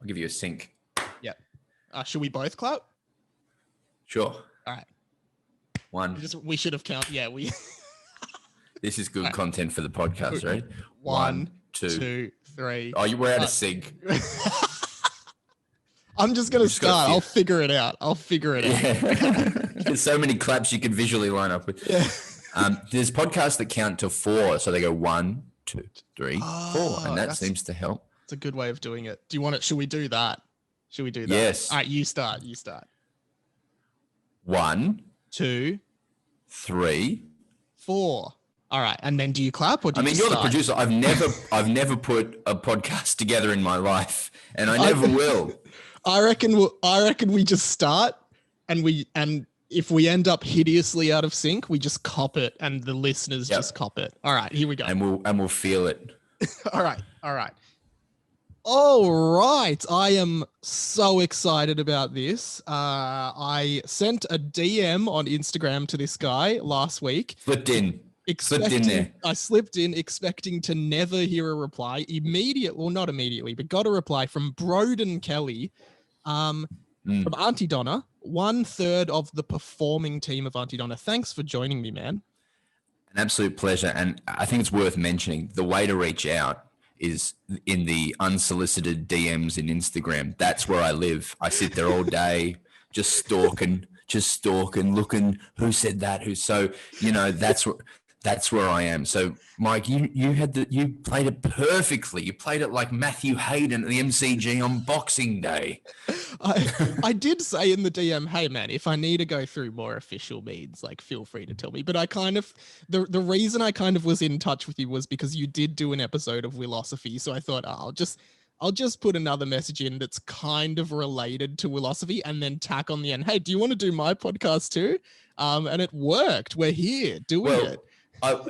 I'll give you a sync. Yeah. Should we both clap? Sure. All right. One. We should have counted. Yeah, we. This is good content for the podcast, right? 1, 2, 3. Oh, you were out of sync. I'm just going to start. I'll figure it out. out. There's so many claps you could visually line up with. Yeah. There's podcasts that count to 4. So they go 1, 2, 3, 4. And that seems to help. It's a good way of doing it. Do you want it? Should we do that? Yes. All right, you start. 1, 2, 3, 4. All right, and then do you clap or do you you're the producer. I've never put a podcast together in my life, and I never will. I reckon we just start, and if we end up hideously out of sync, we just cop it, and the listeners just cop it. All right, here we go. And we'll feel it. All right. I am so excited about this. I sent a DM on Instagram to this guy last week. Slipped in there. I slipped in expecting to never hear a reply. Not immediately, but got a reply from Broden Kelly from Aunty Donna, 1/3 of the performing team of Aunty Donna. Thanks for joining me, man. An absolute pleasure. And I think it's worth mentioning the way to reach out is in the unsolicited DMs in Instagram. That's where I live. I sit there all day, just stalking, looking who said that, that's where I am. So Mike, you played it perfectly. You played it like Matthew Hayden at the MCG on Boxing Day. I did say in the DM, hey man, if I need to go through more official means, like feel free to tell me. But I kind of, the reason I kind of was in touch with you was because you did do an episode of Willosophy. So I thought, I'll just put another message in that's kind of related to Willosophy and then tack on the end, hey, do you want to do my podcast too? And it worked. We're here doing it.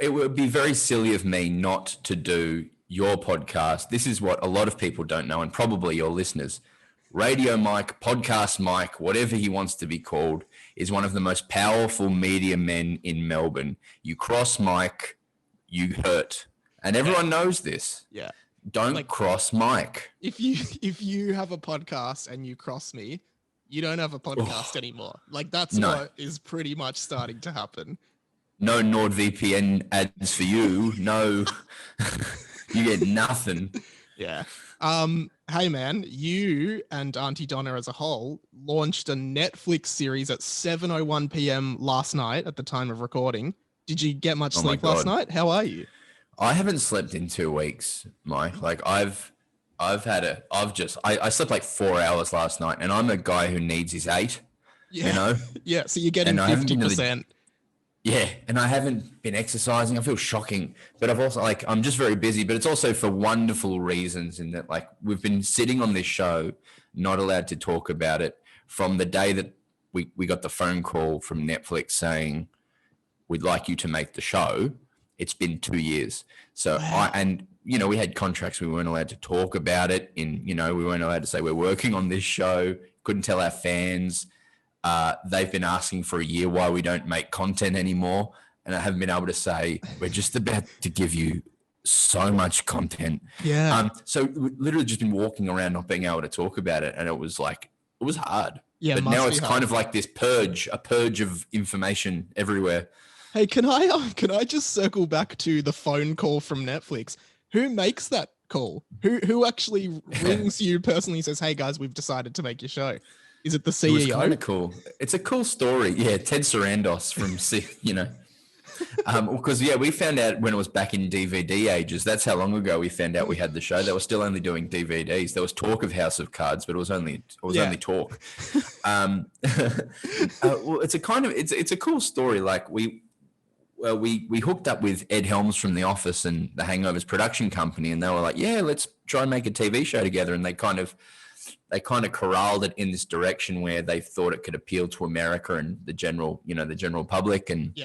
It would be very silly of me not to do your podcast. This is what a lot of people don't know, and probably your listeners. Radio Mike, Podcast Mike, whatever he wants to be called, is one of the most powerful media men in Melbourne. You cross Mike, you hurt. And everyone knows this. Yeah. Don't cross Mike. If you have a podcast and you cross me, you don't have a podcast anymore. Like that's what is pretty much starting to happen. No NordVPN ads for you. No, you get nothing. Yeah. Hey man, you and Aunty Donna as a whole launched a Netflix series at 7:01 p.m. last night at the time of recording. Did you get much sleep last night? How are you? I haven't slept in 2 weeks, Mike. Like I slept like 4 hours last night, and I'm a guy who needs his 8. Yeah. You know? Yeah. So you're getting 50%. Yeah, and I haven't been exercising. I feel shocking, but I've also I'm just very busy, but it's also for wonderful reasons in that we've been sitting on this show, not allowed to talk about it from the day that we got the phone call from Netflix saying, we'd like you to make the show. It's been 2 years. So we had contracts. We weren't allowed to talk about it we weren't allowed to say we're working on this show. Couldn't tell our fans. They've been asking for a year why we don't make content anymore. And I haven't been able to say, we're just about to give you so much content. Yeah. So we literally just been walking around not being able to talk about it. And it was hard. Yeah. But now it's kind of like this a purge of information everywhere. Hey, can I just circle back to the phone call from Netflix? Who makes that call? Who actually rings you personally and says, hey guys, we've decided to make your show? Is it the CEO? It was kind of cool. It's a cool story. Yeah, Ted Sarandos from, because we found out when it was back in DVD ages. That's how long ago we found out we had the show. They were still only doing DVDs. There was talk of House of Cards, but it was only talk. It's a cool story. Like we hooked up with Ed Helms from The Office and the Hangovers production company, and they were like, yeah, let's try and make a TV show together. And they kind of corralled it in this direction where they thought it could appeal to America and the general public. And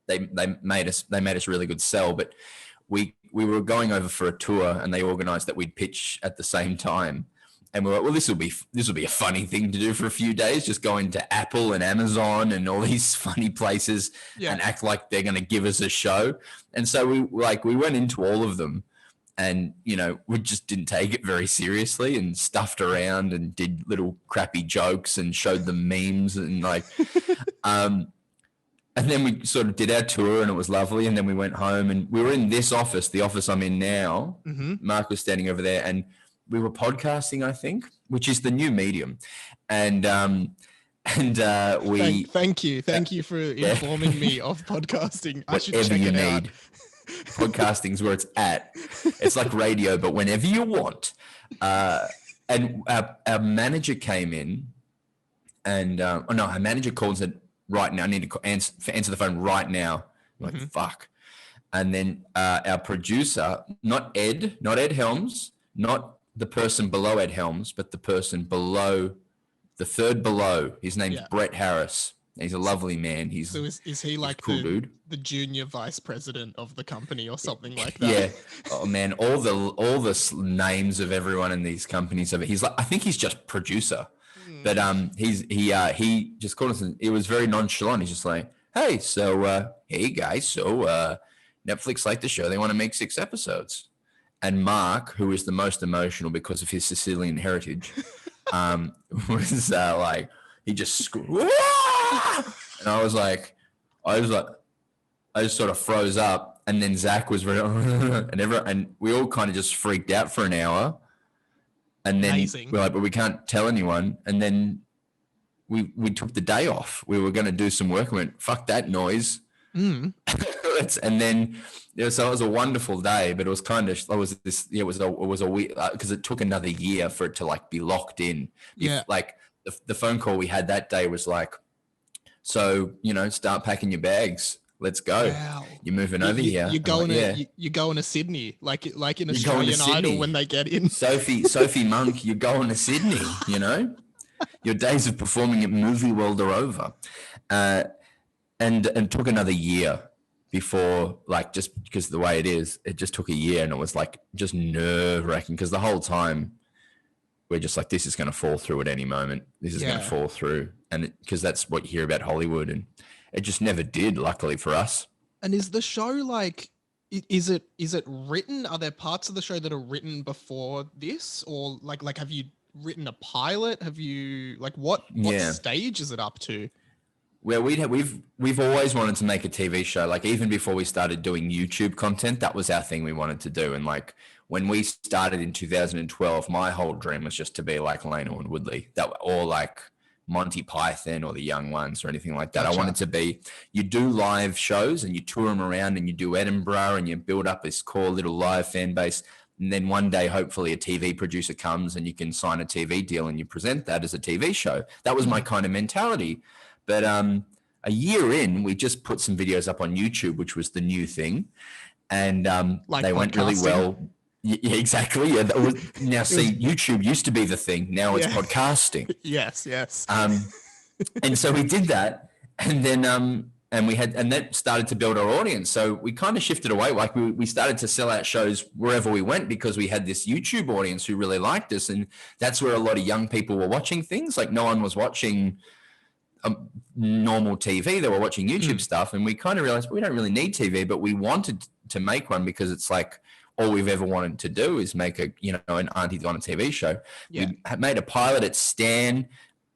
they made us really good sell. But we were going over for a tour, and they organized that we'd pitch at the same time. And we were like, well, this will be a funny thing to do for a few days, just go into Apple and Amazon and all these funny places and act like they're going to give us a show. And so we went into all of them. And, you know, we just didn't take it very seriously and stuffed around and did little crappy jokes and showed them memes and like, and then we sort of did our tour and it was lovely. And then we went home and we were in this office, the office I'm in now. Mark was standing over there and we were podcasting, I think, which is the new medium. And we thank you for informing me of podcasting. I should check it out. Podcasting's where it's at. It's like radio, but whenever you want. And our manager came in, and our manager called and said, "Right now, I need to answer the phone right now." I'm like, fuck. And then our producer, not Ed Helms, not the person below Ed Helms, but the person below, the third below. His name's Brett Harris. He's a lovely man. So is he like cool dude, the junior vice president of the company or something like that? Yeah. Oh man, all the names of everyone in these companies. He's like, I think he's just producer, but he just called us and it was very nonchalant. He's just like, hey, so hey guys, so Netflix like the show. They want to make 6 episodes. And Mark, who is the most emotional because of his Sicilian heritage, was like, he just screamed. And I just sort of froze up, and then Zach was very, and we all kind of just freaked out for an hour, and then we're like, but we can't tell anyone, and then we took the day off. We were going to do some work. We went, fuck that noise. And then so it was a wonderful day, but it was kind of it was a weird because it took another year for it to like be locked in. Like the phone call we had that day was like, so, you know, start packing your bags. Let's go. Wow. You're moving over here. You're going to Sydney, like in Australian Idol when they get in. Sophie Monk, you're going to Sydney, you know? Your days of performing at Movie World are over. And took another year before, like, just because the way it just took a year, and it was like just nerve-wracking because the whole time we're just like, this is going to fall through at any moment. This is going to fall through. And because that's what you hear about Hollywood, and it just never did, luckily for us. And is the show like, is it written? Are there parts of the show that are written before this, or like have you written a pilot? Have you what stage is it up to? Well, we've always wanted to make a TV show. Like even before we started doing YouTube content, that was our thing we wanted to do. And like when we started in 2012, my whole dream was just to be like Leno and Woodley, or like Monty Python or the Young Ones or anything like that. Gotcha. I wanted to be, you do live shows and you tour them around and you do Edinburgh and you build up this core little live fan base. And then one day, hopefully a TV producer comes and you can sign a TV deal and you present that as a TV show. That was my kind of mentality. But a year in, we just put some videos up on YouTube, which was the new thing. And they went really well. Yeah, exactly. Yeah, now see, YouTube used to be the thing. Now it's podcasting. Yes. And so we did that, and then and that started to build our audience. So we kind of shifted away. Like we started to sell out shows wherever we went because we had this YouTube audience who really liked us, and that's where a lot of young people were watching things. Like no one was watching normal TV. They were watching YouTube stuff, and we kind of realized we don't really need TV, but we wanted to make one because it's like all we've ever wanted to do is make an Aunty Donna TV show. Yeah. We made a pilot at Stan,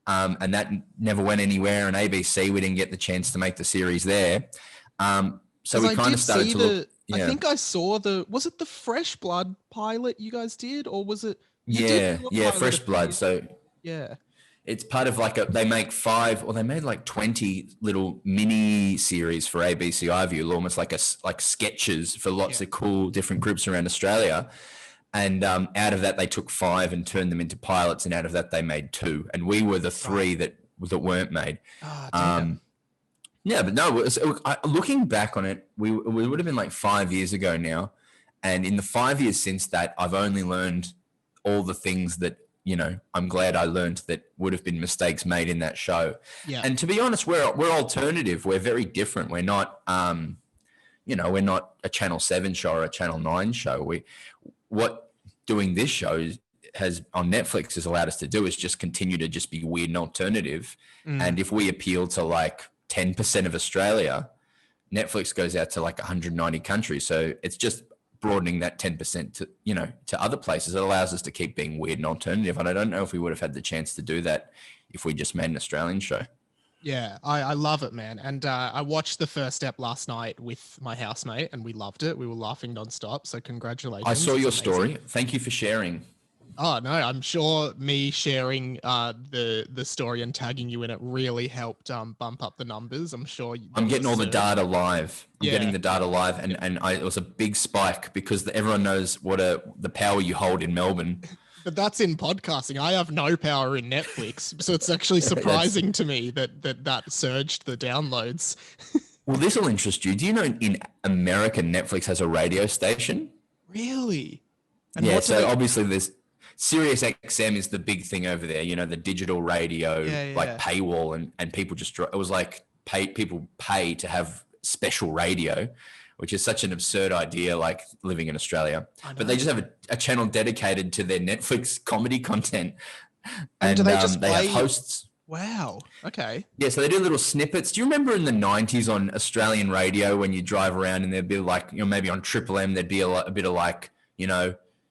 and that never went anywhere. And ABC, we didn't get the chance to make the series there. So we kind of started to look. I think I saw was it the Fresh Blood pilot you guys did, or was it? Fresh Blood. So yeah. It's part of they make 5 or they made like 20 little mini series for ABC iView, almost like sketches for lots of cool different groups around Australia. And out of that, they took 5 and turned them into pilots. And out of that, they made 2. And we were the 3 that weren't made. Oh, but no, looking back on it, we would have been like 5 years ago now. And in the 5 years since that, I've only learned all the things that, I'm glad I learned that would have been mistakes made in that show. Yeah. And to be honest, we're alternative. We're very different. We're not, we're not a Channel 7 show or a Channel 9 show. What doing this show has on Netflix has allowed us to do is just continue to just be weird and alternative. And if we appeal to like 10% of Australia, Netflix goes out to like 190 countries. So it's just broadening that 10% to, to other places. It allows us to keep being weird and alternative. And I don't know if we would have had the chance to do that if we just made an Australian show. Yeah, I love it, man. And I watched the first step last night with my housemate and we loved it. We were laughing nonstop. So congratulations. I saw your story. Thank you for sharing. Oh, no, I'm sure me sharing the story and tagging you in it really helped bump up the numbers. I'm sure. I'm getting all the data live. I'm getting the data live. And it was a big spike because everyone knows the power you hold in Melbourne. But that's in podcasting. I have no power in Netflix. So it's actually surprising to me that surged the downloads. Well, this will interest you. Do you know in America, Netflix has a radio station? Really? And yeah, so obviously there's Sirius XM is the big thing over there, the digital radio, paywall, and people it was like people pay to have special radio, which is such an absurd idea, like living in Australia. But they just have a channel dedicated to their Netflix comedy content. And do they they have hosts. Wow. Okay. Yeah, so they do little snippets. Do you remember in the 90s on Australian radio when you drive around and there'd be like, maybe on Triple M, there'd be a bit of like,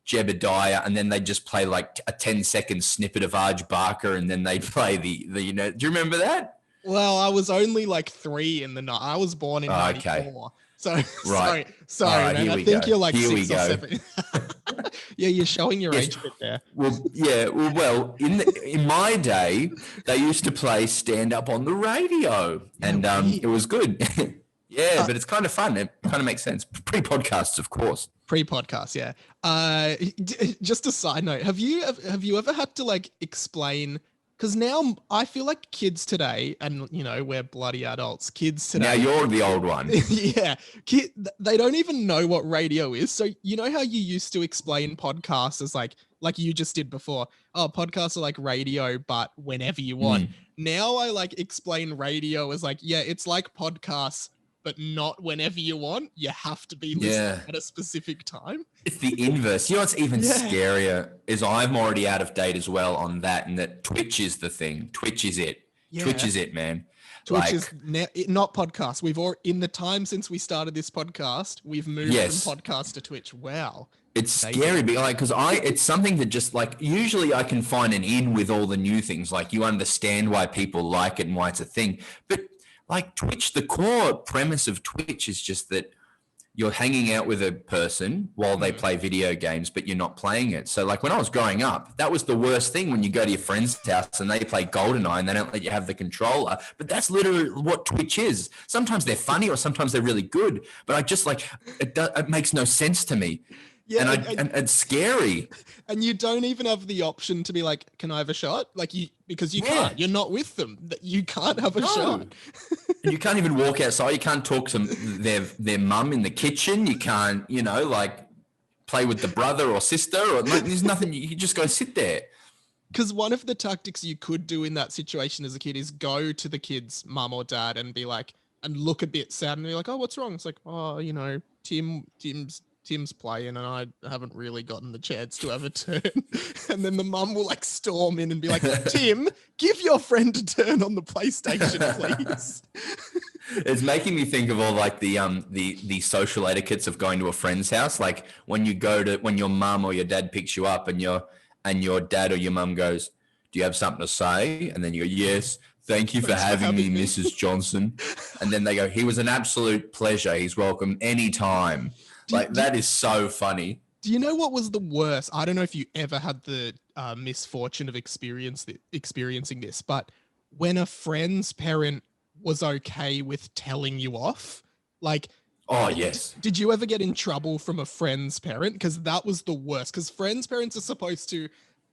Jebediah, and then they'd just play like a 10-second snippet of Arj Barker, and then they'd play the do you remember that? Well, I was only like 3 in the night. I was born in 94. Okay. So right. sorry, man. I think you're like 6 or 7. Yeah, you're showing your age a bit there. Well, in my day, they used to play stand up on the radio, and it was good. Yeah, but it's kind of fun. It kind of makes sense. Pre-podcasts, of course. Pre-podcast, yeah. Just a side note: have you ever had to like explain? Because now I feel like kids today, and we're bloody adults. Kids today. Now you're the old one. Yeah, they don't even know what radio is. So you know how you used to explain podcasts as like you just did before. Oh, podcasts are like radio, but whenever you want. Now I like explain radio as like, yeah, it's like podcasts, but not whenever you want. You have to be listening at a specific time. It's the inverse. What's even scarier is I'm already out of date as well on that, and that Twitch is the thing. Twitch is it. Yeah. Twitch is it, man. Twitch is not podcasts. In the time since we started this podcast, we've moved from podcast to Twitch. Wow. It's scary, because it's something that just like, usually I can find an in with all the new things. Like you understand why people like it and why it's a thing. But like Twitch, the core premise of Twitch is just that you're hanging out with a person while they play video games, but you're not playing it. So like when I was growing up, that was the worst thing when you go to your friend's house and they play GoldenEye and they don't let you have the controller. But that's literally what Twitch is. Sometimes they're funny or sometimes they're really good, but I just like, it makes no sense to me. Yeah, and it's scary. And you don't even have the option to be like, can I have a shot? Like because you can't. You're not with them. You can't have a shot. And you can't even walk outside. You can't talk to their mum in the kitchen. You can't, like play with the brother or sister. Or there's nothing. You just go sit there. Because one of the tactics you could do in that situation as a kid is go to the kid's mum or dad and be like, and look a bit sad and be like, oh, what's wrong? It's like, oh, Tim's playing and I haven't really gotten the chance to have a turn. And then the mum will like storm in and be like, Tim, give your friend a turn on the PlayStation, please. It's making me think of all like the social etiquettes of going to a friend's house. Like when your mum or your dad picks you up and your dad or your mum goes, do you have something to say? And then you go, yes. Thank you for having me, Mrs. Johnson. And then they go, he was an absolute pleasure. He's welcome anytime. That is so funny. Do you know what was the worst? I don't know if you ever had the misfortune of experiencing this, but when a friend's parent was okay with telling you off, like, oh yes. Did you ever get in trouble from a friend's parent? Because that was the worst. Because friends' parents are supposed to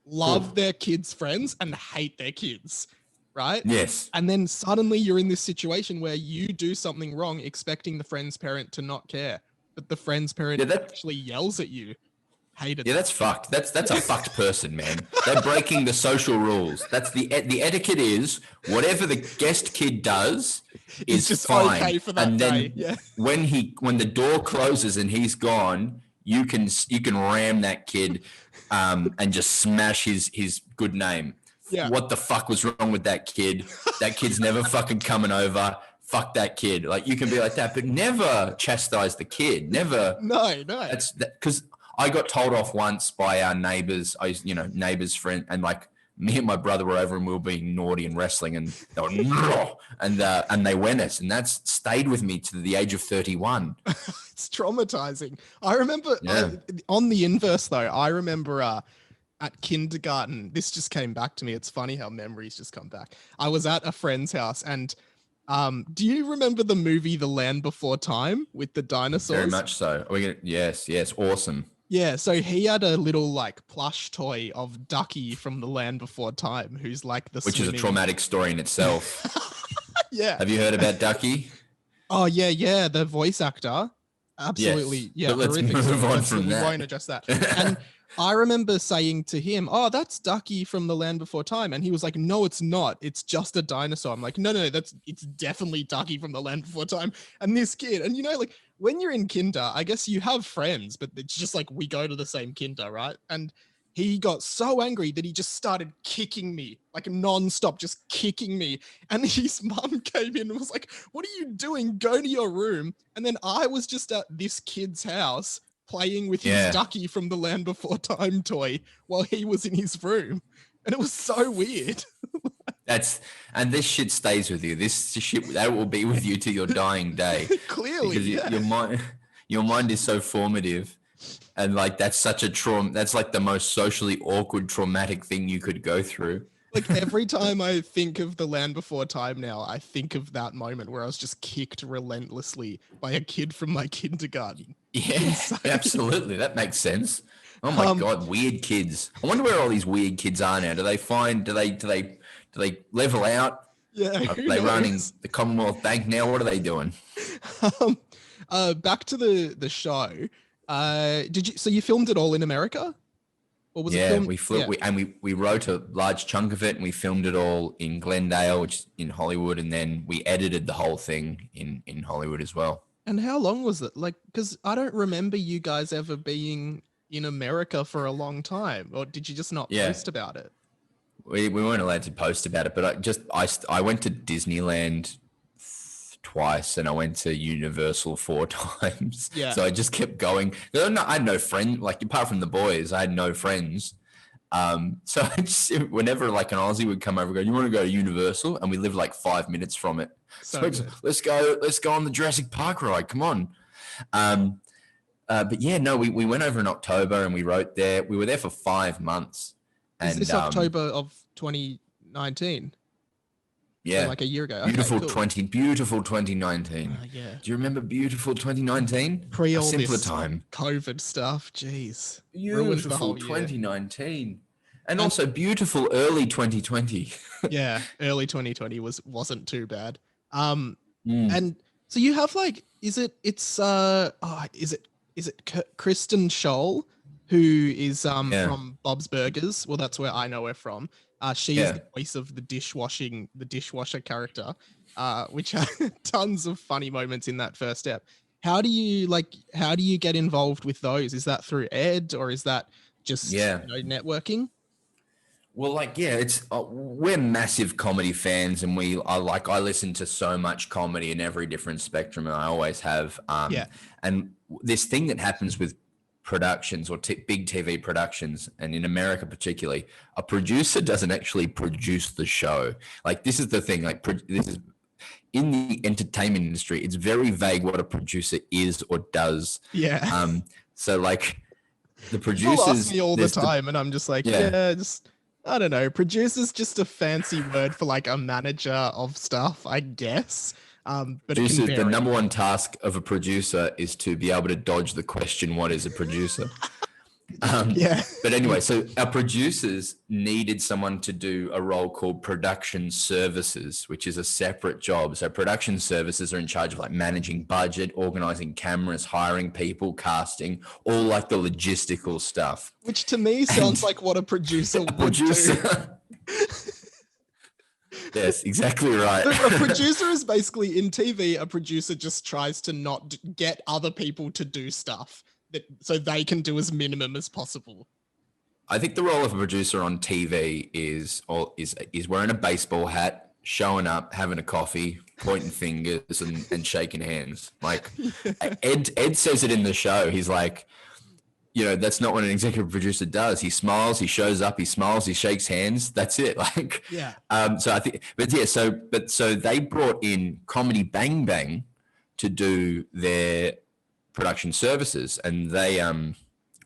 love their kids' friends and hate their kids, right? Yes. And then suddenly you're in this situation where you do something wrong, expecting the friend's parent to not care. But the friend's parent actually yells at you. Hated. Yeah, that's fucked. That's a fucked person, man. They're breaking the social rules. That's the etiquette is whatever the guest kid does is just fine. Okay for that and day. then when the door closes and he's gone, you can ram that kid and just smash his good name. Yeah. What the fuck was wrong with that kid? That kid's never fucking coming over. fuck that kid. Like you can be like that, but never chastise the kid. Never. No. That's because I got told off once by our neighbors. Neighbors' friend, and like me and my brother were over and we were being naughty and wrestling, and they were no, and they went us, and that's stayed with me to the age of 31. It's traumatizing. I remember Yeah. on the inverse though. I remember at kindergarten. This just came back to me. It's funny how memories just come back. I was at a friend's house, and do you remember the movie The Land Before Time with the dinosaurs? Very much so. Yes, awesome. Yeah, so he had a little like plush toy of Ducky from The Land Before Time, who's like the which is a traumatic story in itself. Yeah. Have you heard about Ducky? Oh yeah, the voice actor. Absolutely. Yes. Yeah, But let's move on from that. We won't address that. And I remember saying to him, "Oh, that's Ducky from The Land Before Time," and he was like, "No, it's not. It's just a dinosaur." I'm like, "No, it's definitely Ducky from The Land Before Time." And this kid, and like when you're in kinder, I guess you have friends, but it's just like we go to the same kinder, right? And he got so angry that he just started kicking me, like nonstop, just kicking me. And his mum came in and was like, "What are you doing? Go to your room." And then I was just at this kid's house playing with his Ducky from The Land Before Time toy while he was in his room. And it was so weird. And this shit stays with you. This shit, that will be with you to your dying day. Clearly, because your mind is so formative, and like that's such a trauma. That's like the most socially awkward, traumatic thing you could go through. Like every time I think of The Land Before Time now, I think of that moment where I was just kicked relentlessly by a kid from my kindergarten. Yeah, absolutely. That makes sense. Oh my God, weird kids. I wonder where all these weird kids are now. Do they level out? Yeah. Are they running the Commonwealth Bank now? What are they doing? Back to the show. So you filmed it all in America? Or was it filmed? We wrote a large chunk of it and we filmed it all in Glendale, which is in Hollywood, and then we edited the whole thing in Hollywood as well. And how long was it? Like, because I don't remember you guys ever being in America for a long time, or did you just not post about it? We weren't allowed to post about it, but I went to Disneyland twice and I went to Universal 4 times. Yeah. So I just kept going. I had no friend, like apart from the boys, I had no friends. So I just, whenever like an Aussie would come over and go, "You want to go to Universal?" And we lived like 5 minutes from it. So let's go on the Jurassic Park ride. Come on. But yeah, no, we went over in October and we wrote there. We were there for 5 months. Is this October of 2019? Yeah, so like a year ago. Beautiful okay, cool. Beautiful 2019. Yeah. Do you remember beautiful 2019? Pre all simpler this time. COVID stuff. Jeez. Beautiful 2019. And also beautiful early 2020. Yeah, early 2020 wasn't too bad. And so you have like, is it Kristen Scholl, who is from Bob's Burgers? Well, that's where I know her from. She is the voice of the dishwasher character, which had tons of funny moments in that first step. How do you get involved with those? Is that through Ed, or is that just networking? Well, it's we're massive comedy fans, and I listen to so much comedy in every different spectrum, and I always have. And this thing that happens with productions or big TV productions, and in America particularly, a producer doesn't actually produce the show. Like, this is the thing. Like, this is in the entertainment industry. It's very vague what a producer is or does. Yeah. So like the producers people ask me all the time, and I'm just like, I don't know. Producer's just a fancy word for like a manager of stuff, I guess. But the number one task of a producer is to be able to dodge the question, what is a producer? But anyway, so our producers needed someone to do a role called production services, which is a separate job. So production services are in charge of like managing budget, organizing cameras, hiring people, casting, all like the logistical stuff. Which to me sounds like what a producer would do. Yes, exactly right. A producer is basically, in TV, a producer just tries to not get other people to do stuff so they can do as minimum as possible. I think the role of a producer on TV is wearing a baseball hat, showing up, having a coffee, pointing fingers and shaking hands. Like Ed says it in the show. He's like, that's not what an executive producer does. He smiles, he shows up, he smiles, he shakes hands. That's it. Like, Yeah. So I think, so they brought in Comedy Bang Bang to do their production services, and they,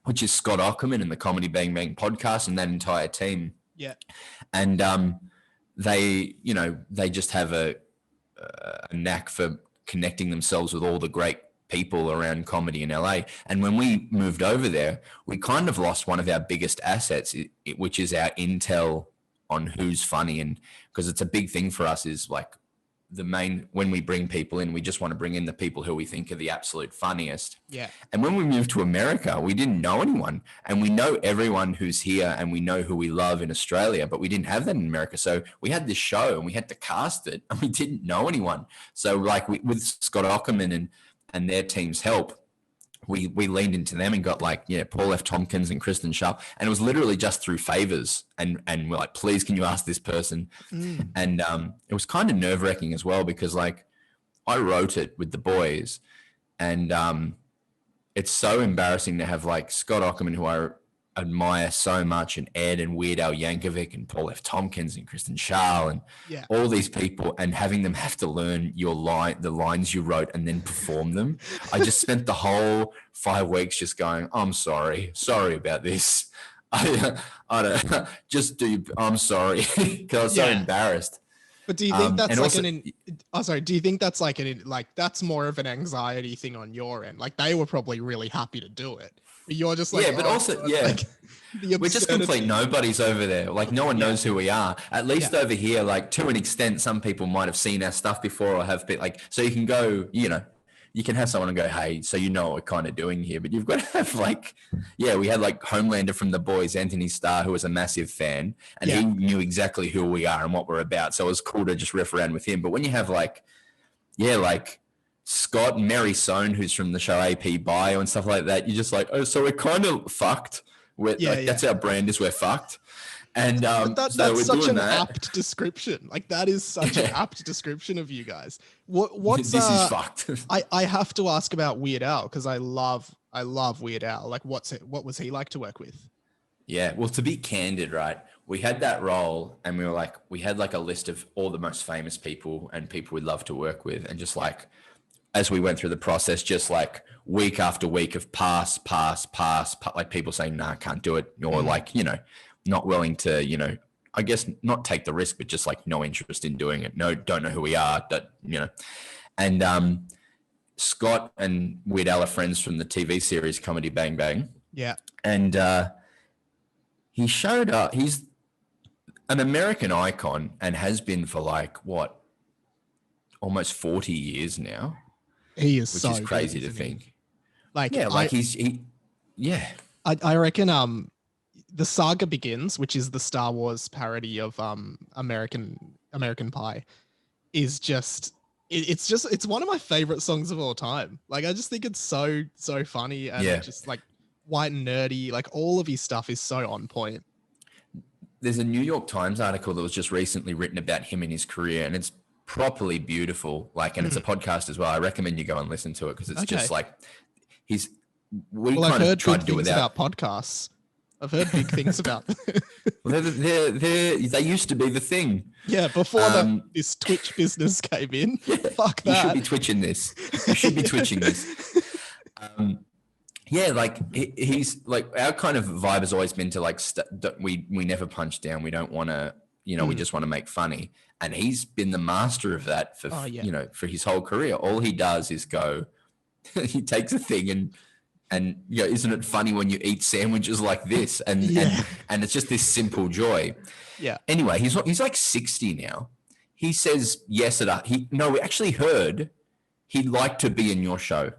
which is Scott Ackerman and the Comedy Bang Bang podcast and that entire team. Yeah. And they just have a knack for connecting themselves with all the great people around comedy in LA. And when we moved over there, we kind of lost one of our biggest assets, which is our intel on who's funny. And because it's a big thing for us, is like when we bring people in, we just want to bring in the people who we think are the absolute funniest. Yeah. And when we moved to America, we didn't know anyone, and we know everyone who's here and we know who we love in Australia, but we didn't have that in America. So we had this show and we had to cast it and we didn't know anyone. So like with Scott Ackerman and their team's help, we leaned into them and got Paul F. Tompkins and Kristen Sharp, and it was literally just through favors, and we're like, please, can you ask this person? And it was kind of nerve-wracking as well, because like I wrote it with the boys, and it's so embarrassing to have like Scott Ackerman, who I admire so much, and Ed and Weird Al Yankovic and Paul F. Tompkins and Kristen Schaal and all these people, and having them have to learn the lines you wrote and then perform them. I just spent the whole 5 weeks just going, I'm sorry about this. I don't just do. I'm sorry, because I was so embarrassed. But do you think that's do you think that's that's more of an anxiety thing on your end? Like, they were probably really happy to do it. You're just like, we're just complete nobodies over there. Like, no one knows who we are. At least over here, like, to an extent, some people might have seen our stuff before or have been like, so you can go, you can have someone and go, hey, so you know what we're kind of doing here, but you've got to have we had like Homelander from The Boys, Anthony Starr, who was a massive fan, and he knew exactly who we are and what we're about. So it was cool to just riff around with him. But when you have Scott and Mary Sohn, who's from the show AP Bio and stuff like that, you're just like, oh, so we're kind of fucked. That's our brand, is we're fucked. And that's such an apt description. Like, that is such an apt description of you guys. What's this is fucked. I have to ask about Weird Al, because I love Weird Al. Like, what was he like to work with? Yeah, well, to be candid, right, we had that role, and we had like a list of all the most famous people and people we'd love to work with, and just like, as we went through the process, just like week after week of pass, like people saying, nah, can't do it. Or not willing to, I guess not take the risk, but just like no interest in doing it. No, don't know who we are, And Scott and Weird Al are friends from the TV series Comedy Bang Bang. Yeah. And he showed up. He's an American icon and has been for almost 40 years now. He is, which so is crazy good, to think. Like, I reckon The Saga Begins, which is the Star Wars parody of American Pie, is just it's one of my favorite songs of all time. Like, I just think it's so funny, and just like white and nerdy. Like, all of his stuff is so on point. There's a New York Times article that was just recently written about him and his career, and it's properly beautiful. And it's a podcast as well. I recommend you go and listen to it, because it's just like I've heard good things about podcasts. I've heard big things about them. Well, they used to be the thing. Yeah, before this Twitch business came in. Fuck that. You should be twitching this. He's like, our kind of vibe has always been to we never punch down. We don't want to, we just want to make funny. And he's been the master of that for, for his whole career. All he does is go, he takes a thing and isn't it funny when you eat sandwiches like this? And it's just this simple joy. Yeah. Anyway, he's like 60 now. He says yes we actually heard he'd like to be in your show.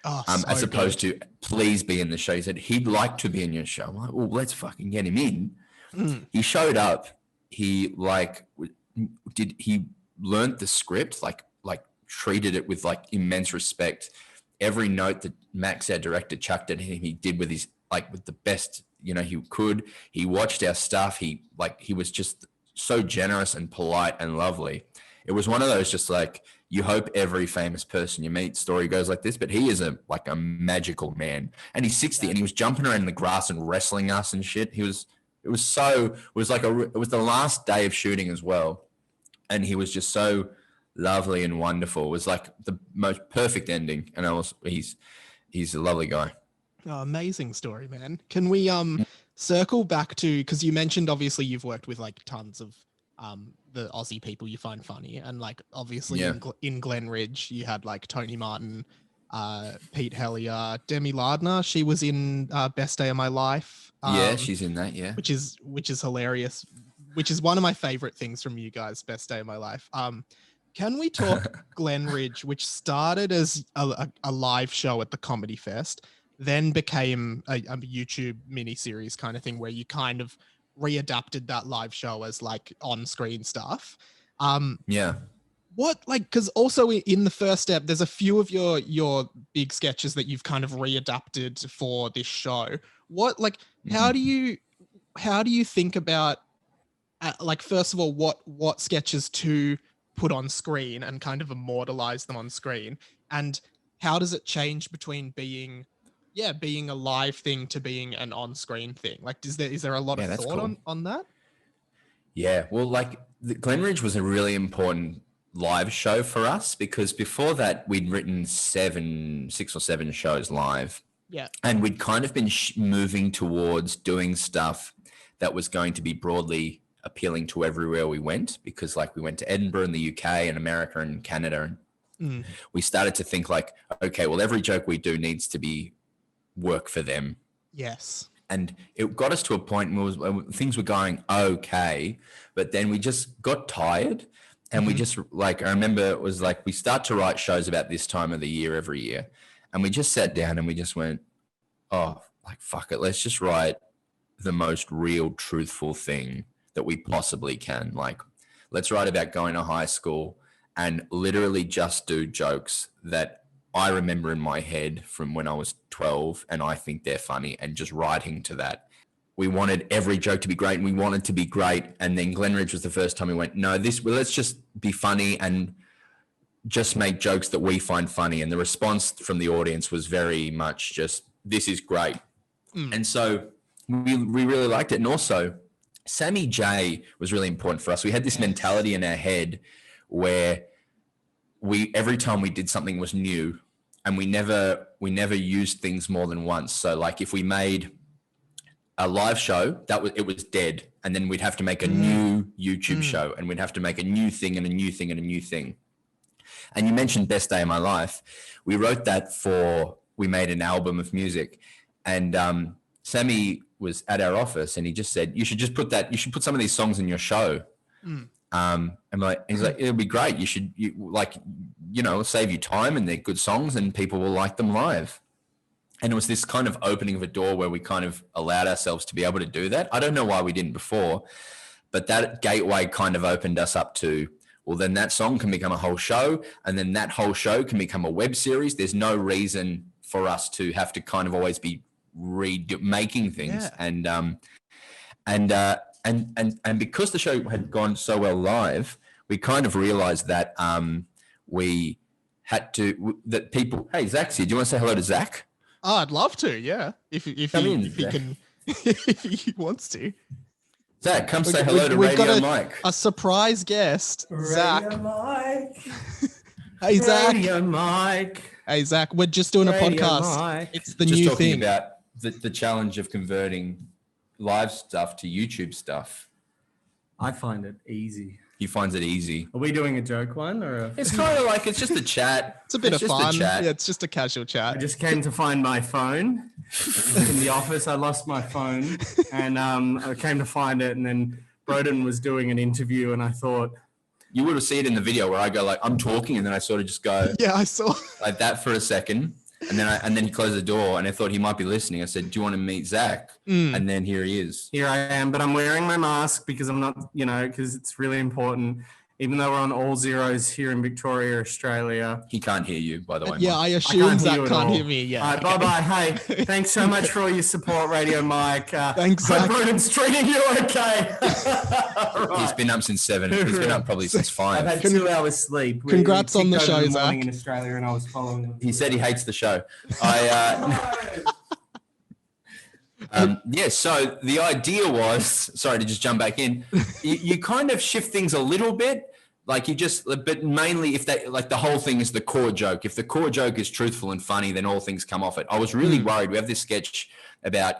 As opposed to please be in the show. He said he'd like to be in your show. I'm like, well, let's fucking get him in. He showed up. He learned the script, like treated it with immense respect. Every note that Max, our director, chucked at him, he did with his with the best he could. He watched our stuff. He was just so generous and polite and lovely. It was one of those just like, you hope every famous person you meet story goes like this, but he is a magical man, and he's 60 and he was jumping around in the grass and wrestling us and shit. It was the last day of shooting as well. And he was just so lovely and wonderful. It was like the most perfect ending. And he's a lovely guy. Oh, amazing story, man. Can we circle back to, because you mentioned obviously you've worked with like tons of the Aussie people you find funny, and like obviously in Glenridge you had like Tony Martin, Pete Hellier, Demi Lardner. She was in Best Day of My Life. Yeah, she's in that. Yeah, which is hilarious. Which is one of my favorite things from you guys. Best Day of My Life. Can we talk Glenridge, which started as a live show at the Comedy Fest, then became a YouTube miniseries kind of thing where you kind of readapted that live show as like on-screen stuff. What, like, because also in the first step, there's a few of your big sketches that you've kind of readapted for this show. What, like, how do you think about, like, first of all, what sketches to put on screen and kind of immortalize them on screen, and how does it change between being a live thing to being an on-screen thing? Like, is there a lot of thought on that? Yeah, well, like Glenridge was a really important live show for us, because before that we'd written 6 or 7 shows live. Yeah. And we'd kind of been moving towards doing stuff that was going to be broadly appealing to everywhere we went, because like we went to Edinburgh in the UK and America and Canada. And we started to think like, okay, well, every joke we do needs to be work for them. Yes. And it got us to a point where things were going okay, but then we just got tired, and we just, like, I remember it was like we start to write shows about this time of the year every year, and we just sat down and we just went, oh, like, fuck it, let's just write the most real, truthful thing that we possibly can. Like, let's write about going to high school and literally just do jokes that I remember in my head from when I was 12 and I think they're funny, and just writing to that. We wanted every joke to be great, and we wanted to be great. And then Glenridge was the first time we went, no, let's just be funny and just make jokes that we find funny. And the response from the audience was very much just, this is great. And so we really liked it. And also Sammy J was really important for us. We had this mentality in our head where every time we did something was new, and we never used things more than once. So like if we made a live show, it was dead, and then we'd have to make a new YouTube show, and we'd have to make a new thing and a new thing and a new thing. And you mentioned Best Day of My Life. We wrote that we made an album of music, and Sammy was at our office, and he just said, you should put some of these songs in your show. And he's like, it'll be great. It'll save you time, and they're good songs, and people will like them live. And it was this kind of opening of a door where we kind of allowed ourselves to be able to do that. I don't know why we didn't before, but that gateway kind of opened us up to, well, then that song can become a whole show, and then that whole show can become a web series. There's no reason for us to have to kind of always be making things. Yeah. And because the show had gone so well live, we kind of realized that we had to, that people, hey, Zach's here. Do you want to say hello to Zach? Oh, I'd love to, yeah. If he can, if he wants to. Zach, come say hello to Radio Mike. A surprise guest, Radio Zach. Mike. Hey, Zach. Radio Mike. Hey, Zach. We're just doing a podcast. Mike. It's the just new talking thing. About the challenge of converting live stuff to YouTube stuff. I find it easy. He finds it easy. Are we doing a joke one or? It's kind of like, it's just a chat. It's a bit of fun. Yeah, it's just a casual chat. I just came to find my phone in the office. I lost my phone, and I came to find it, and then Broden was doing an interview, and I thought, you would have seen it in the video where I go like, I'm talking, and then I sort of just go yeah, I saw like that for a second, and then he closed the door, and I thought he might be listening. I said, do you want to meet Zach? And then here he is. here I am, but I'm wearing my mask because I'm not, because it's really important. even though we're on all zeros here in Victoria, Australia. He can't hear you, by the way. Yeah, Mike. I assume Zach you at can't all. hear me. Yeah. All right, bye-bye. Hey, thanks so much for all your support, Radio Mike. Thanks, hope Zach. Broden's treating you okay. All He's right. been up since 7. He's been up probably since 5. I've had 2 hours sleep. Congrats on the kicked over show, the morning Zach. in Australia, and I was following them. He said he hates the show. Yeah, so the idea was, sorry to just jump back in, you kind of shift things a little bit, like you just, but mainly if that, like the whole thing is the core joke. If the core joke is truthful and funny, then all things come off it. I was really worried. We have this sketch about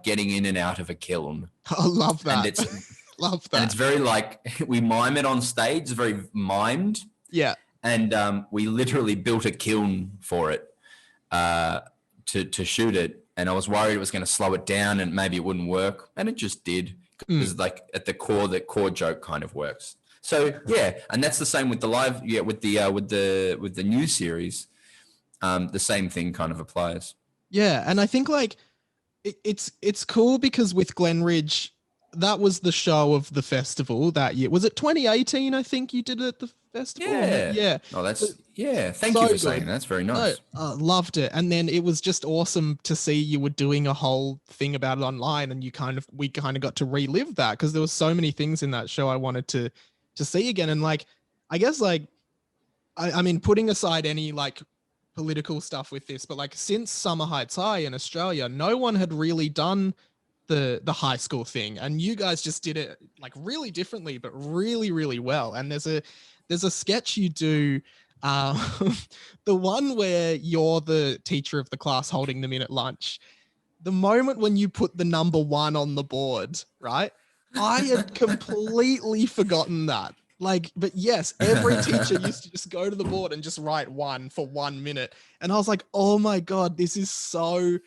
getting in and out of a kiln. I love that. And it's, love that. and it's very like, we mime it on stage. It's very mimed. Yeah. And we literally built a kiln for it to shoot it. And I was worried it was going to slow it down and maybe it wouldn't work. And it just did. Because like at the core joke kind of works. So yeah, and that's the same with the live, with the new series. The same thing kind of applies. Yeah, and I think like it's cool because with Glenridge, that was the show of the festival that year. Was it 2018? I think you did it at the festival. Yeah. Oh, that's Thank So you for good. saying that. That's very nice. Loved it, and then it was just awesome to see you were doing a whole thing about it online, and we kind of got to relive that because there was so many things in that show I wanted to see again. And like, I guess like, I mean, putting aside any like political stuff with this, but like since Summer Heights High in Australia, no one had really done the high school thing, and you guys just did it like really differently, but really, really well. And there's a sketch you do, the one where you're the teacher of the class holding them in at lunch. The moment when you put the number 1 on the board, right? I had completely forgotten that. Like, but yes, every teacher used to just go to the board and just write 1 for 1 minute. And I was like, oh my God, this is so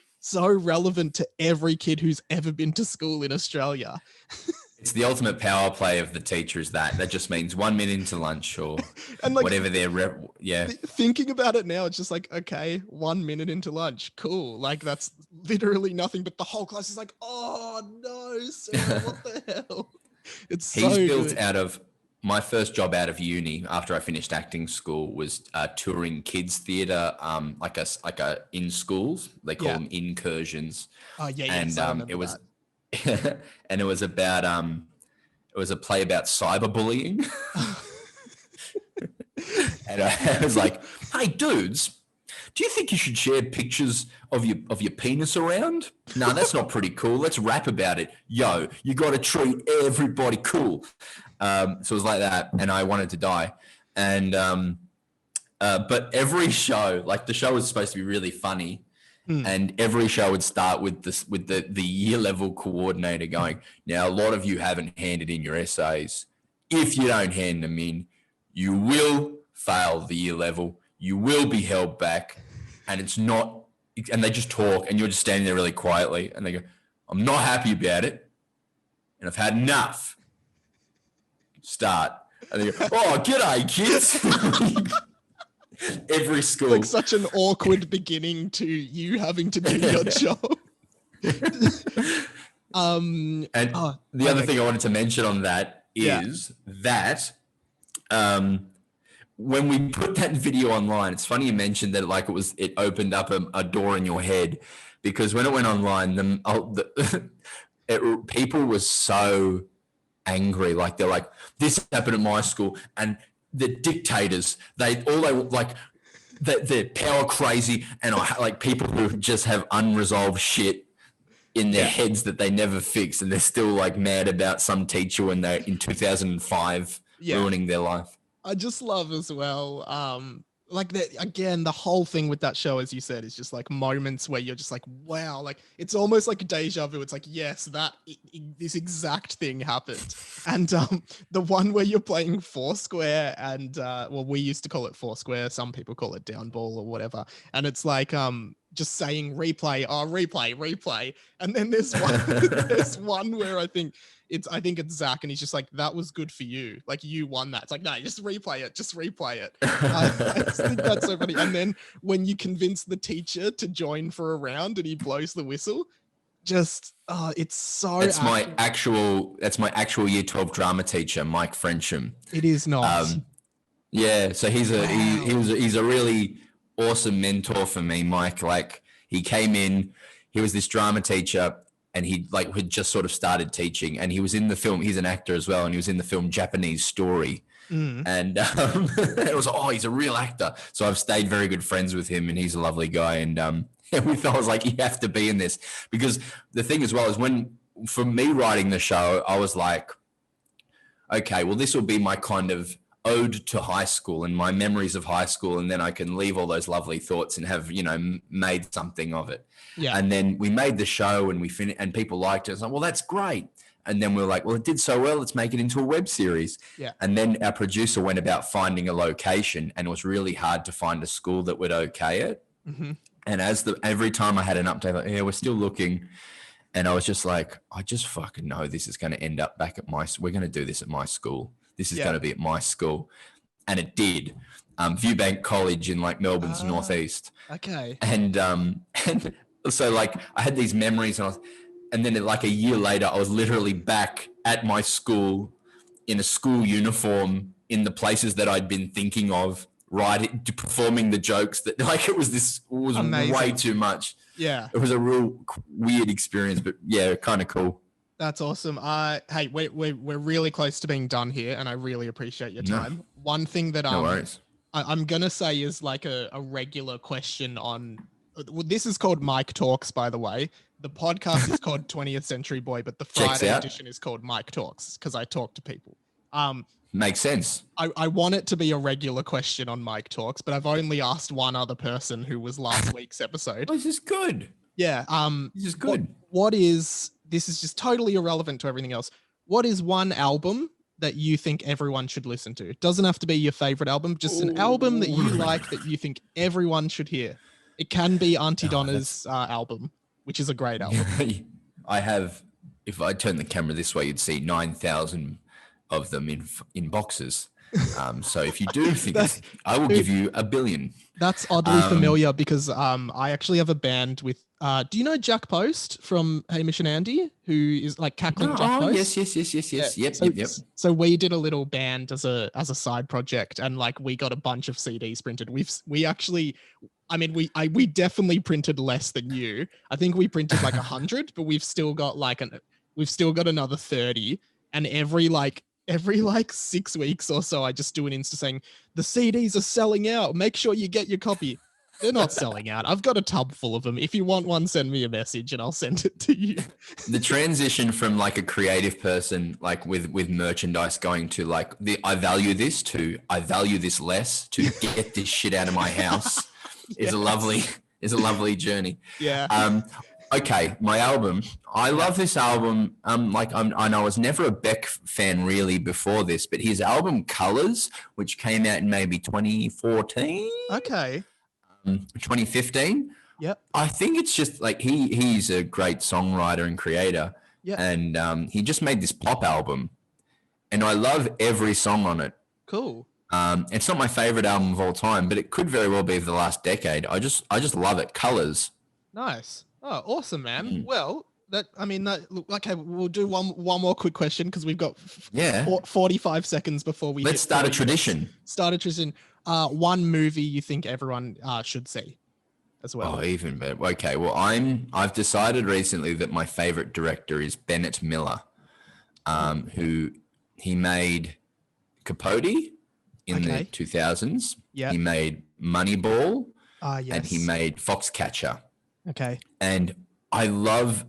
relevant to every kid who's ever been to school in Australia. It's the ultimate power play of the teacher is that just means 1 minute into lunch or and like, whatever their thinking about it now, it's just like, okay, 1 minute into lunch. Cool. Like that's literally nothing, but the whole class is like, oh no, Sarah, what the hell? It's He's so built good. out of my first job out of uni after I finished acting school was touring kids theatre, like a in schools. They call them incursions. Oh yeah, and it was and it was about it was a play about cyberbullying. And I was like, hey dudes, do you think you should share pictures of your penis around? No, that's not pretty cool. Let's rap about it. Yo, you got to treat everybody cool. So it was like that, and I wanted to die. And but every show, like the show was supposed to be really funny, and every show would start with the year level coordinator going, now a lot of you haven't handed in your essays. If you don't hand them in, you will fail the year level. You will be held back, and it's not. And they just talk, and you're just standing there really quietly, and they go, I'm not happy about it, and I've had enough. Start. And they go, oh, g'day, kids. Every school. Like such an awkward beginning to you having to do your job. And the other thing I wanted to mention on that is that when we put that video online, it's funny you mentioned that like it opened up a door in your head, because when it went online, people were so angry. Like they're like, this happened at my school, and the dictators, they're power crazy, and I like people who just have unresolved shit in their heads that they never fix, and they're still like mad about some teacher when they're in 2005 ruining their life. I just love as well, like that again, the whole thing with that show, as you said, is just like moments where you're just like, wow, like it's almost like deja vu. It's like, yes, this exact thing happened. And the one where you're playing Foursquare, and well, we used to call it Foursquare, some people call it down ball or whatever, and it's like just saying replay, and then there's one where I think it's Zach, and he's just like, that was good for you, like you won that. It's like, no, just replay it. I just think that's so funny. And then when you convince the teacher to join for a round and he blows the whistle, just it's so That's accurate. that's my actual year 12 drama teacher, Mike Frensham. It is not. Yeah, so he's Wow. he's a really awesome mentor for me, Mike. Like he came in, he was this drama teacher, and he like had just sort of started teaching, and he was in the film. He's an actor as well, and he was in the film Japanese Story. Mm. And it was he's a real actor. So I've stayed very good friends with him, and he's a lovely guy. And we thought, I was like, you have to be in this, because the thing as well is for me writing the show, I was like, okay, well, this will be my kind of ode to high school and my memories of high school, and then I can leave all those lovely thoughts and have made something of it. Yeah. And then we made the show and we finished, and people liked it. It's like, well, that's great. And then we were like, well, it did so well, let's make it into a web series. Yeah. And then our producer went about finding a location, and it was really hard to find a school that would okay it. Mm-hmm. And every time I had an update, like, yeah, we're still looking. And I was just like, I just fucking know this is going to end up back at we're going to do this at my school. This is going to be at my school. And it did. Viewbank College in like Melbourne's northeast. Okay. And so like I had these memories, and then like a year later, I was literally back at my school in a school uniform in the places that I'd been thinking of, performing the jokes that like it was Amazing. Way too much. Yeah. It was a real weird experience, but yeah, kind of cool. That's awesome. Hey, we're really close to being done here, and I really appreciate your time. No. One thing that no worries. I'm gonna say is like a regular question on. This is called Mike Talks, by the way. The podcast is called 20th Century Boy, but the Friday edition is called Mike Talks because I talk to people. Makes sense. I want it to be a regular question on Mike Talks, but I've only asked one other person who was last week's episode. Oh, this is good. Yeah. This is good. This is just totally irrelevant to everything else. What is one album that you think everyone should listen to? It doesn't have to be your favorite album, just an album that you like that you think everyone should hear. It can be Aunty Donna's album, which is a great album. I have, if I turn the camera this way, you'd see 9,000 of them in boxes. So if you do think I will give you 1 billion. That's oddly familiar because I actually have a band with do you know Jack Post from Hamish and Andy, who is like cackling Jack Post? Yes. Yeah. Yep. So we did a little band as a side project, and like we got a bunch of CDs printed. We actually, I mean, we definitely printed less than you. I think we printed like 100, but we've still got another 30, and every 6 weeks or so, I just do an Insta saying, the CDs are selling out. Make sure you get your copy. They're not selling out. I've got a tub full of them. If you want one, send me a message and I'll send it to you. The transition from like a creative person, like with merchandise, going to like I value this to I value this less to get this shit out of my house is a lovely journey. Yeah. Okay, my album. I love this album. I know I was never a Beck fan really before this, but his album Colors, which came out in maybe 2014. Okay. 2015. Yep. I think it's just like he's a great songwriter and creator. Yeah. And he just made this pop album, and I love every song on it. Cool. It's not my favorite album of all time, but it could very well be of the last decade. I just love it. Colors. Nice. Oh, awesome, man. Well, okay, we'll do one more quick question because we've got 45 seconds before we start a tradition. One movie you think everyone should see as well. Oh, even better. Okay, well, I've decided recently that my favorite director is Bennett Miller, who he made Capote in the 2000s. Yeah. He made Moneyball. Yes. And he made Foxcatcher. Okay. And I love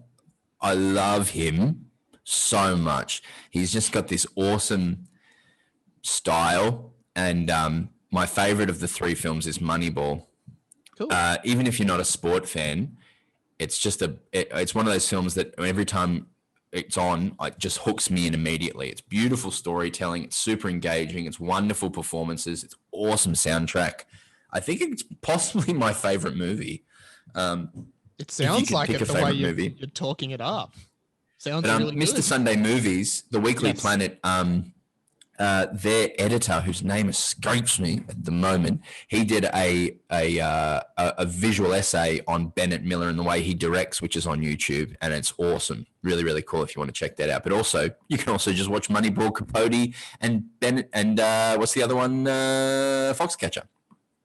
him so much. He's just got this awesome style. And my favorite of the three films is Moneyball. Cool. Even if you're not a sport fan, it's just it's one of those films that every time it's on, it just hooks me in immediately. It's beautiful storytelling. It's super engaging. It's wonderful performances. It's awesome soundtrack. I think it's possibly my favorite movie. It sounds like it the way you're talking it up. Sounds really Mr. good. Sunday Movies, the Weekly Planet their editor, whose name escapes me at the moment, he did a visual essay on Bennett Miller and the way he directs, which is on YouTube, and it's awesome. Really, really cool if you want to check that out. But also, you can also just watch Moneyball, Capote, and Bennett, and what's the other one? Foxcatcher.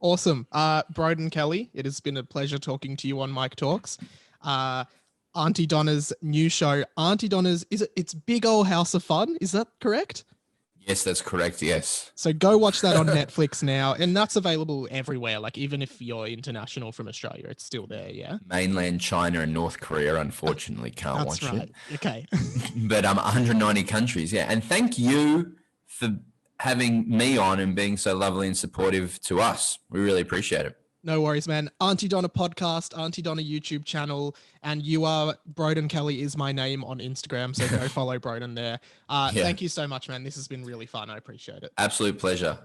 Awesome. Broden Kelly, it has been a pleasure talking to you on Mike Talks. Aunty Donna's new show, Aunty Donna's, it's Big Ol' House of Fun. Is that correct? Yes, that's correct. Yes. So go watch that on Netflix now. And that's available everywhere. Like even if you're international from Australia, it's still there. Yeah. Mainland China and North Korea, unfortunately, can't That's watch right. it. Okay. But 190 countries. Yeah. And thank you for having me on and being so lovely and supportive to us. We really appreciate it. No worries, man. Aunty Donna podcast, Aunty Donna YouTube channel, and you are Broden Kelly is my name on Instagram. So go follow Broden there. Thank you so much, man. This has been really fun. I appreciate it. Absolute pleasure.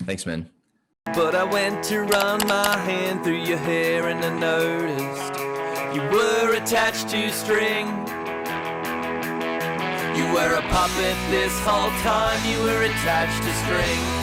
Thanks, man. But I went to run my hand through your hair and I noticed you were attached to string. You were a puppet this whole time, you were attached to string.